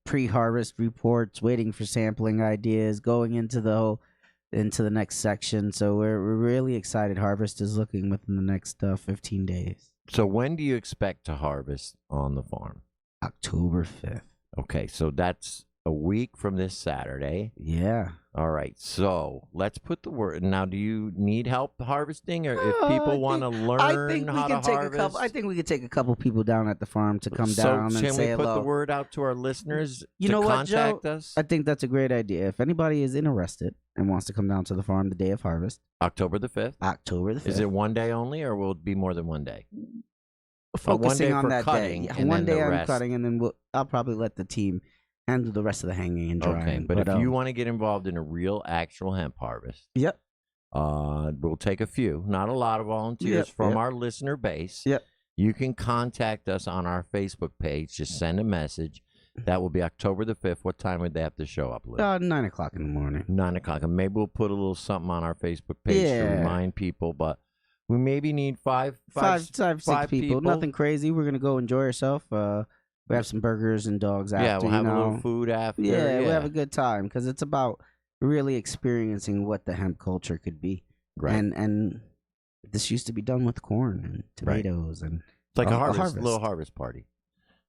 pre-harvest reports, waiting for sampling ideas, going into the next section. So we're really excited. Harvest is looking within the next 15 days. So when do you expect to harvest on the farm? October 5th. Okay, so that's a week from this Saturday. Yeah. All right, so let's put the word. Now, do you need help harvesting, or if people want to learn how to harvest? I think we could take a couple people down at the farm to come down and say hello. So can we put the word out to our listeners to contact us? I think that's a great idea. If anybody is interested and wants to come down to the farm the day of harvest. October the 5th? October the 5th. Is it one day only, or will it be more than one day? Focusing on that cutting, day. And one day I'm rest. cutting, and then I'll probably let the team handle the rest of the hanging and drying. Okay, but if you want to get involved in a real, actual hemp harvest, yep, we'll take a few, not a lot of volunteers from our listener base. Yep. You can contact us on our Facebook page. Just send a message. That will be October the 5th. What time would they have to show up, Lou? 9 o'clock in the morning. 9 o'clock. And maybe we'll put a little something on our Facebook page to remind people, but we maybe need five, six people. Nothing crazy. We're going to go enjoy ourselves. We have some burgers and dogs after. Yeah, we'll have a little food after. Yeah, we'll have a good time because it's about really experiencing what the hemp culture could be. Right. And this used to be done with corn and tomatoes. And it's like a little harvest party.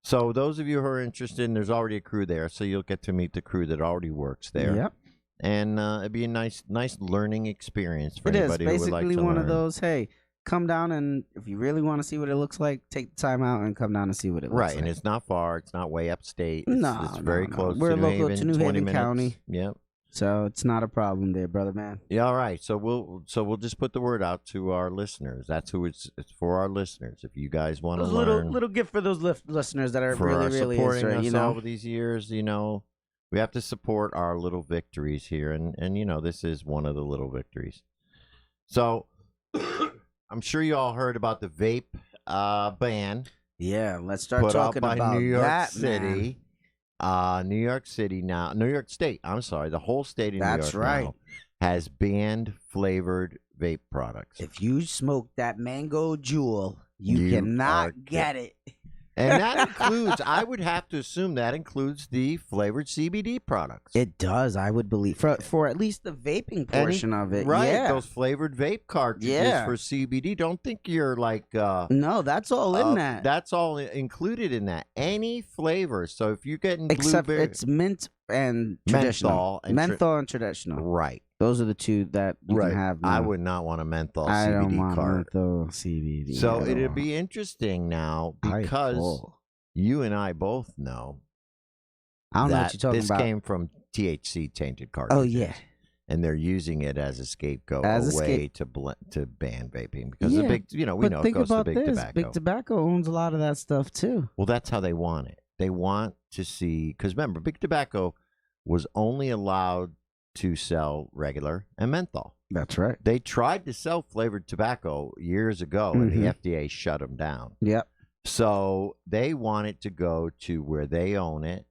So those of you who are interested, there's already a crew there, so you'll get to meet the crew that already works there. Yep. And it'd be a nice learning experience for anybody who would like to learn. It is basically one of those, hey, come down, and if you really want to see what it looks like, take the time out and come down and see what it looks like. Right, and it's not far. It's not way upstate. It's very close We're to New local Haven, to New 20 Haven minutes. County. Yep. So it's not a problem there, brother man. Yeah, all right. So we'll just put the word out to our listeners. That's who it's for, our listeners. If you guys want to learn, little gift for those listeners that are for really supporting us over these years, we have to support our little victories here, and this is one of the little victories. So I'm sure you all heard about the vape ban. Yeah, let's start put talking out by about New York that, City. Man. New York State. I'm sorry, the whole state of New York right. now has banned flavored vape products. If you smoke that mango jewel, you cannot get it. And that includes, I would have to assume that includes the flavored CBD products. It does, I would believe, for at least the vaping portion of it. Right, yeah. those flavored vape cartridges for CBD. Don't think you're like... no, that's all in that. That's all included in that. Any flavor. So if you're getting Except blueberry... it's mint and traditional. Menthol and traditional. Right. Those are the two that you can have now. I would not want a menthol CBD I don't want card. menthol CBD. So it'll be interesting now because you and I both know I don't know what you're talking this about. came from THC tainted cartridges. Oh yeah. And they're using it as a scapegoat, to ban vaping because the big, we know it goes to big tobacco. Big tobacco owns a lot of that stuff too. Well, that's how they want it. They want to see, because remember, big tobacco was only allowed to sell regular and menthol. That's right. They tried to sell flavored tobacco years ago, and the FDA shut them down. Yep. So they want it to go to where they own it.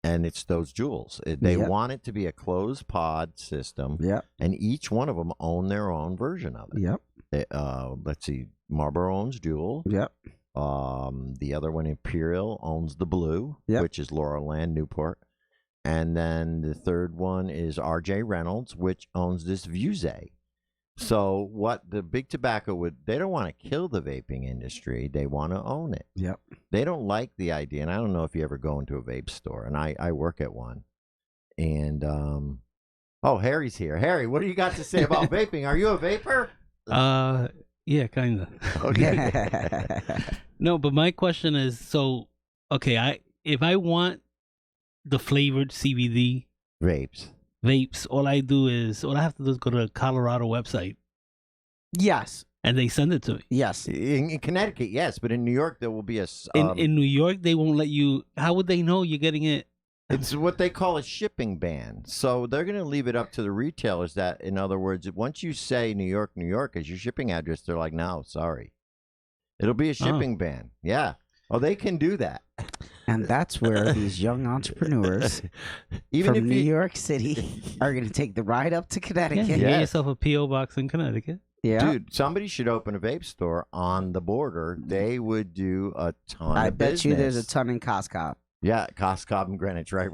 And it's those jewels. They want it to be a closed pod system. Yep. And each one of them own their own version of it. Yep. Let's see. Marlboro owns Jewel. Yep. The other one, Imperial, owns the Blue, which is Laurelland, Newport. And then the third one is R.J. Reynolds, which owns this Vuse. So what the big tobacco they don't want to kill the vaping industry. They want to own it. Yep. They don't like the idea. And I don't know if you ever go into a vape store, and I work at one. And, Harry's here. Harry, what do you got to say about vaping? Are you a vapor? Yeah, kind of. Okay. No, but my question is, if I want the flavored CBD vapes, all I have to do is go to the Colorado website. Yes. And they send it to me. Yes. In Connecticut, yes, but in New York there will be a. In New York, they won't let you. How would they know you're getting it? It's what they call a shipping ban. So they're going to leave it up to the retailers. That, in other words, once you say New York as your shipping address, they're like, no, sorry. It'll be a shipping ban. Yeah. Oh, they can do that. And that's where these young entrepreneurs from New York City are going to take the ride up to Connecticut. Yeah, get yourself a P.O. box in Connecticut. Yeah. Dude, somebody should open a vape store on the border. They would do a ton I of bet business. you there's a ton in Costco. Yeah, Costco and Greenwich. Right.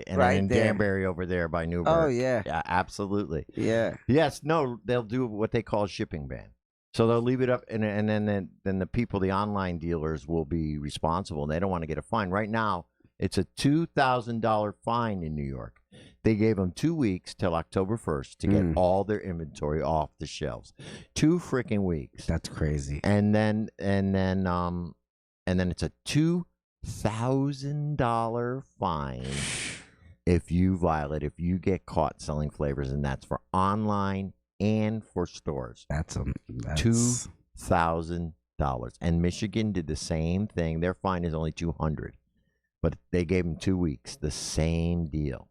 And Right then in there. Danbury over there by Newburgh. Oh, yeah. Yeah, absolutely. Yeah. Yes, no, they'll do what they call a shipping ban. So they'll leave it up, and then the people, the online dealers, will be responsible. They don't want to get a fine. Right now, it's a $2,000 fine in New York. They gave them 2 weeks till October 1st to get all their inventory off the shelves. 2 freaking weeks. That's crazy. And then it's a $2,000 fine if you violate, if you get caught selling flavors, and that's for online and for stores. That's $2,000. And Michigan did the same thing. Their fine is only $200, but they gave them 2 weeks. The same deal.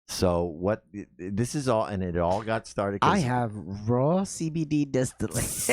So this is all, and it all got started. I have raw CBD distillate.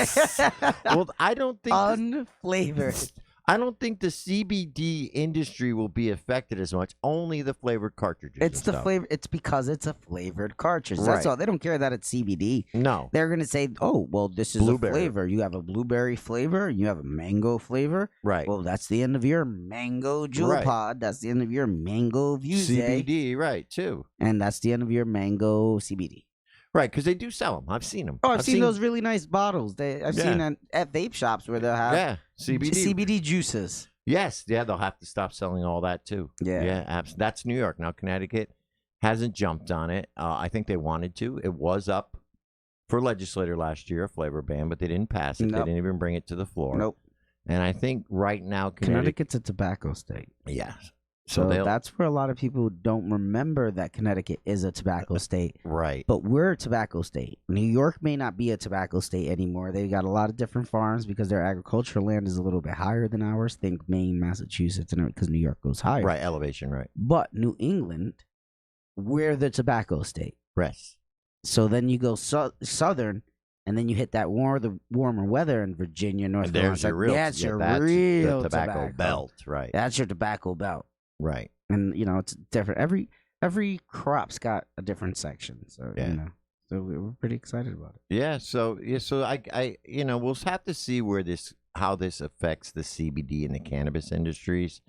Well, I don't think unflavored. I don't think the CBD industry will be affected as much. Only the flavored cartridges. It's the flavor. It's because it's a flavored cartridge. Right. That's all. They don't care that it's CBD. No. They're going to say, oh, well, this is Blueberry. a flavor. You have a blueberry flavor. You have a mango flavor. Right. Well, that's the end of your mango jewel pod. That's the end of your mango Vuse. CBD, right, too. And that's the end of your mango CBD. Right, because they do sell them. I've seen them. Oh, I've seen those really nice bottles. I've seen at vape shops where they'll have CBD juices. Yes, they'll have to stop selling all that too. Yeah, that's New York. Now Connecticut hasn't jumped on it. I think they wanted to. It was up for legislator last year, a flavor ban, but they didn't pass it. Nope. They didn't even bring it to the floor. Nope. And I think right now Connecticut's a tobacco state. Yeah. So that's where a lot of people don't remember that Connecticut is a tobacco state. Right. But we're a tobacco state. New York may not be a tobacco state anymore. They got a lot of different farms because their agricultural land is a little bit higher than ours. Think Maine, Massachusetts, and because New York goes higher. Right, elevation, right. But New England, we're the tobacco state. Yes. So then you go southern, and then you hit that warmer weather in Virginia, North Carolina. There's your real, that's your real the tobacco belt, right. That's your tobacco belt. Right. And, it's different. Every crop's got a different section. So, so we're pretty excited about it. Yeah. So I we'll have to see how this affects the CBD and the cannabis industries,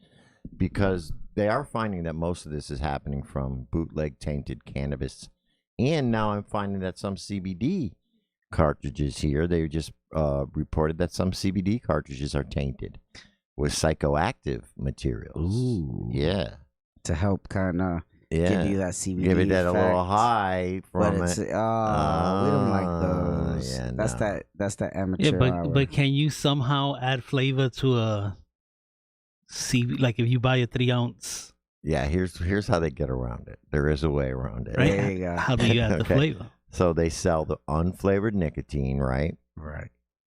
because they are finding that most of this is happening from bootleg tainted cannabis. And now I'm finding that some CBD cartridges here, they just reported that some CBD cartridges are tainted with psychoactive materials. Ooh. Yeah. To help kind of give you that CBD Give it that effect, a little high from but it's it. we don't like those. Yeah, That's that amateur. Yeah, but can you somehow add flavor to a CBD? Like if you buy a 3-ounce. Yeah, here's how they get around it. There is a way around it. Right? There you go. How do you add the flavor? So they sell the unflavored nicotine, right? Right.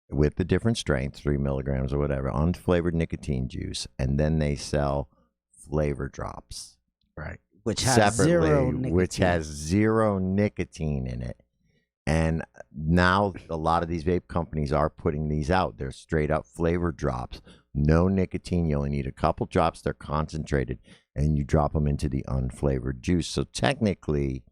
With the different strengths, 3 milligrams or whatever, unflavored nicotine juice, and then they sell flavor drops. Right. Which has zero nicotine. Which has zero nicotine in it. And now a lot of these vape companies are putting these out. They're straight up flavor drops. No nicotine. You only need a couple drops. They're concentrated. And you drop them into the unflavored juice. So technically,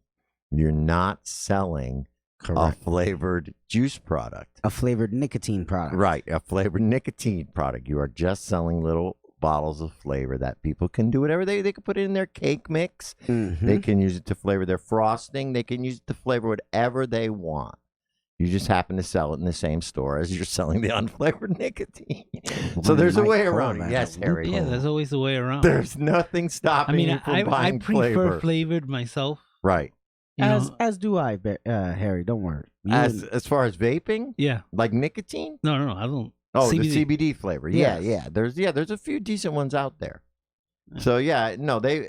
you're not selling a flavored juice product. A flavored nicotine product. Right. A flavored nicotine product. You are just selling little bottles of flavor that people can do whatever they can put it in their cake mix. Mm-hmm. They can use it to flavor their frosting. They can use it to flavor whatever they want. You just happen to sell it in the same store as you're selling the unflavored nicotine. So there's a way around it. Yes, Harry. Yeah, there's always a way around. There's nothing stopping you from buying I prefer flavor. flavored myself. Right. As do I, Harry. Don't worry. As far as vaping, yeah, like nicotine. No, I don't. Oh, CBD. the CBD flavor. Yes. Yeah. There's a few decent ones out there. So and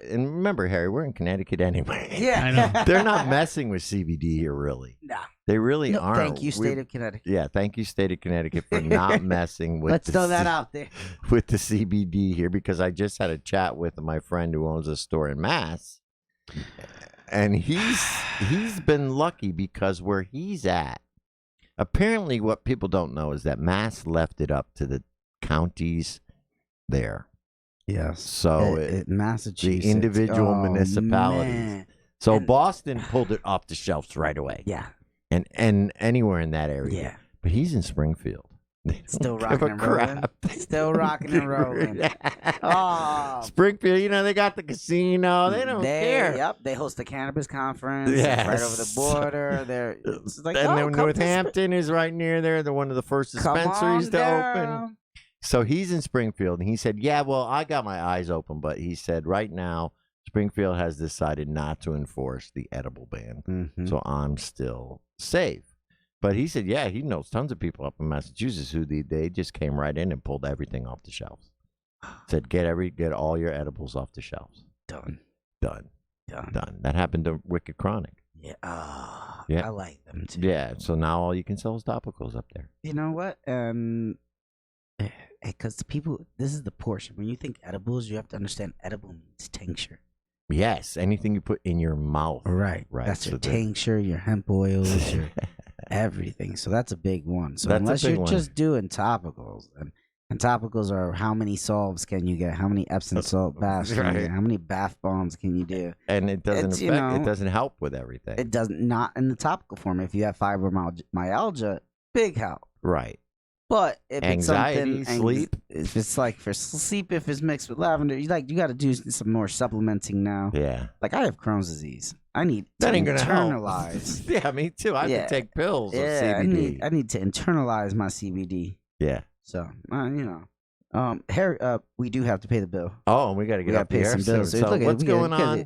remember, Harry, we're in Connecticut anyway. Yeah, I know. They're not messing with CBD here, really. Nah. They really aren't. Thank you, State of Connecticut. Yeah, thank you, State of Connecticut, for not messing with. Let's throw that out there. With the CBD here, because I just had a chat with my friend who owns a store in Mass, and he's been lucky because where he's at, apparently, what people don't know is that Mass left it up to the counties there. Yes. So Massachusetts, the individual municipalities. Man. So Boston pulled it off the shelves right away. Yeah. And anywhere in that area. Yeah. But he's in Springfield. Still rocking and rolling. Still rocking and rolling. Oh. Springfield, they got the casino. They don't care. Yep. They host the cannabis conference. Yes. Right over the border. It's like, and then Northampton is right near there. They're one of the first dispensaries to open. So he's in Springfield, and he said, yeah, well, I got my eyes open, but he said right now Springfield has decided not to enforce the edible ban, so I'm still safe. But he said, yeah, he knows tons of people up in Massachusetts who they just came right in and pulled everything off the shelves. Said, get all your edibles off the shelves. Done. That happened to Wicked Chronic. Yeah. Yeah. I like them too. Yeah. So now all you can sell is topicals up there. You know what? Because this is the portion. When you think edibles, you have to understand edible means tincture. Yes, anything you put in your mouth. Right. That's your tincture, your hemp oils, your everything. So that's a big one. So unless you're just doing topicals, and topicals are how many solves can you get, how many Epsom salt baths can you get, how many bath bombs can you do, and it doesn't it doesn't help with everything. It does not in the topical form. If you have fibromyalgia, big help. Right. But if anxiety, it's something, sleep. If it's like for sleep, if it's mixed with lavender, you got to do some more supplementing now. Yeah. Like I have Crohn's disease. I need that to ain't gonna internalize. Help. Yeah, me too. I have to take pills. Yeah, of CBD. I need to internalize my CBD. Yeah. So Harry, we do have to pay the bill. Oh, and we got to get up pay some bills. So what's going on?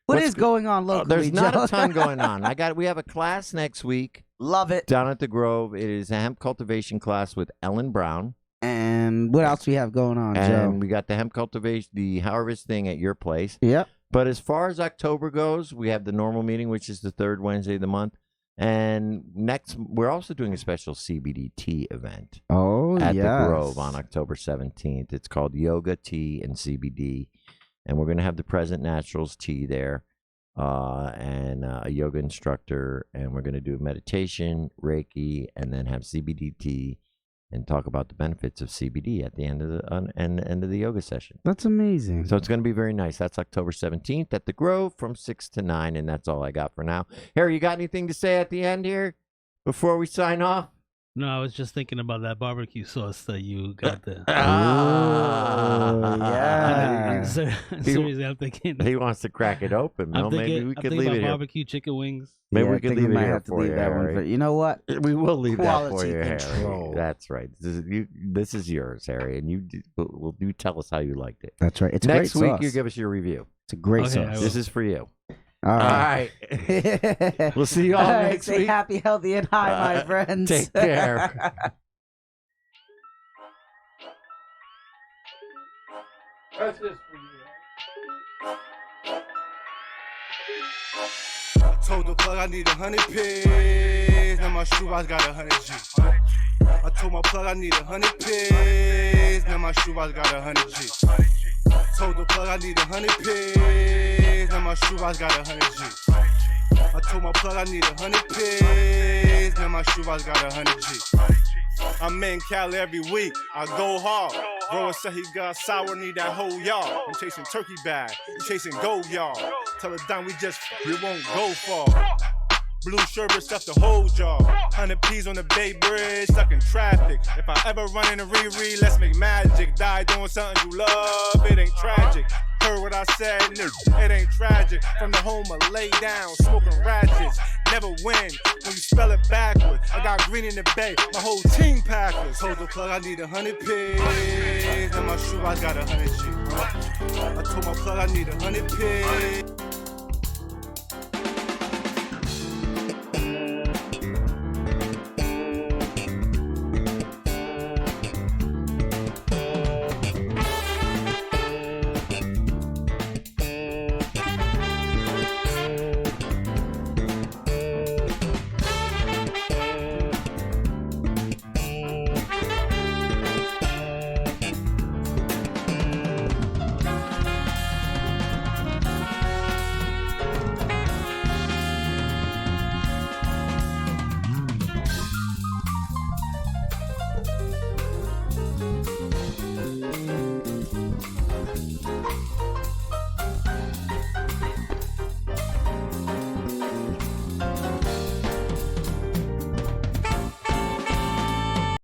What is going on locally? There's not a ton going on. We have a class next week. Love it. Down at the Grove. It is a hemp cultivation class with Ellen Brown. And what else we have going on, Joe? We got the hemp cultivation, the harvest thing at your place. Yep. But as far as October goes, we have the normal meeting, which is the third Wednesday of the month. And we're also doing a special CBD tea event. Oh, at the Grove on October 17th. It's called Yoga Tea and CBD. And we're going to have the Present Naturals tea there. And a yoga instructor, and we're going to do a meditation, Reiki, and then have CBD tea and talk about the benefits of CBD at the end of the yoga session. That's amazing. So it's going to be very nice. That's October 17th at the Grove from 6 to 9, and that's all I got for now. Harry, you got anything to say at the end here before we sign off? No, I was just thinking about that barbecue sauce that you got there. Yeah. Seriously, I'm thinking. He wants to crack it open. No, maybe we could leave it here. Barbecue chicken wings. Maybe we could leave it here for you, Harry. You know what? We will leave that for you, control. Harry. That's right. This is yours, Harry, and you tell us how you liked it. That's right. It's next great week. Sauce. You give us your review. It's a great sauce. This is for you. All right. We'll see you all next week. Stay happy, healthy, and high, my friends. Take care. That's this for you. I told the plug I need 100 pigs. Now my shoebox got 100 G. I told my plug I need 100 pigs. Now my shoebox got 100 G. I told the plug I need 100 pigs. Now my shoebox got 100 G. I told my plug I need 100 pigs. Now my shoebox got 100 G. I'm in Cali every week. I go hard. Bro said he got sour, need that whole yard. I'm chasing turkey bag, chasing gold yard. Tell her down, we won't go far. Blue sherbet stuff the whole jar. 100 P's on the Bay Bridge, stuck in traffic. If I ever run into Riri, let's make magic. Die doing something you love, it ain't tragic. Heard what I said, it ain't tragic. From the home I lay down, smoking ratchets. Never win when you spell it backwards. I got green in the bay, my whole team Packers. Told the plug I need 100 pigs, and my shoebox got 100 G. I told my plug I need 100 pigs.